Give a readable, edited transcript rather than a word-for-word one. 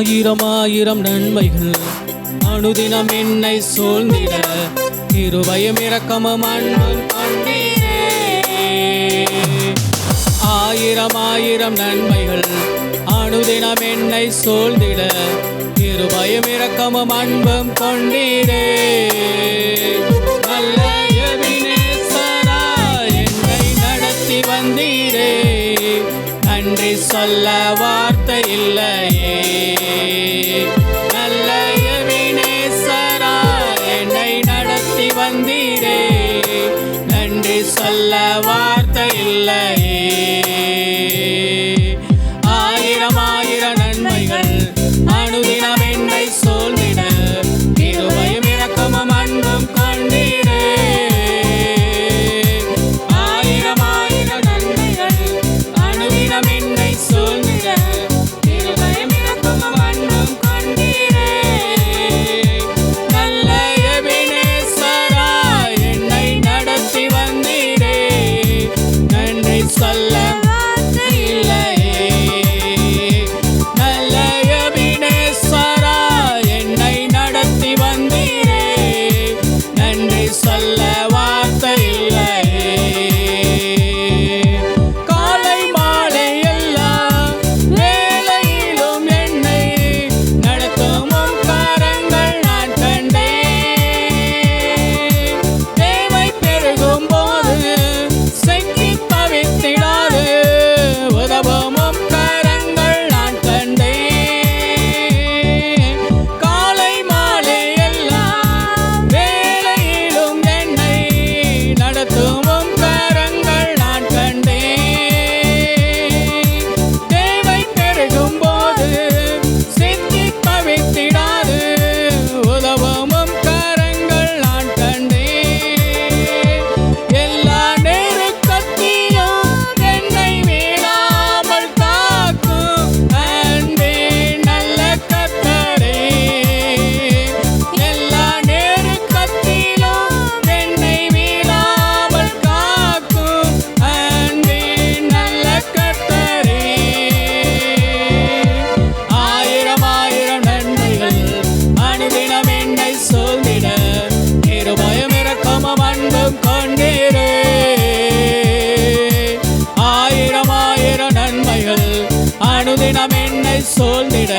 ஆயிரம் ஆயிரம் நன்மைகள் அனுதினம் என்னை சூழ்ந்திட கிருபையும் இரக்கமும் அன்பும் கொண்டீரே. ஆயிரம் ஆயிரம் நன்மைகள் அனுதினம் என்னை சூழ்ந்திட கிருபையும் இரக்கமும் அன்பும் கொண்டீரே. நல்ல எபினேசராய் என்னை நடத்தி வந்தீரே, நன்றி சொல்ல வார்த்தை இல்லையே. நல்ல எபினேசராய் என்னை நடத்தி வந்தீரே, நன்றி சொல்ல வார்த்தை இல்லையே. ஆயிரம் ஆயிரம் நன்மைகள் அனுதினம் என்னை சூழ்ந்திட கிருபையும் இரக்கமும் அன்பும் கொண்டீரே. ஆயிரம் ஆயிரம் நன்மைகள் அனுதினம் என்னை சூழ்ந்திட கிருபையும் இரக்கமும் அன்பும் கொண்டீரே. நல்ல எபினேசராய் என்னை நடத்தி வந்தீரே, நன்றி சொல்ல அனுதினம் என்னை சூழ்ந்திட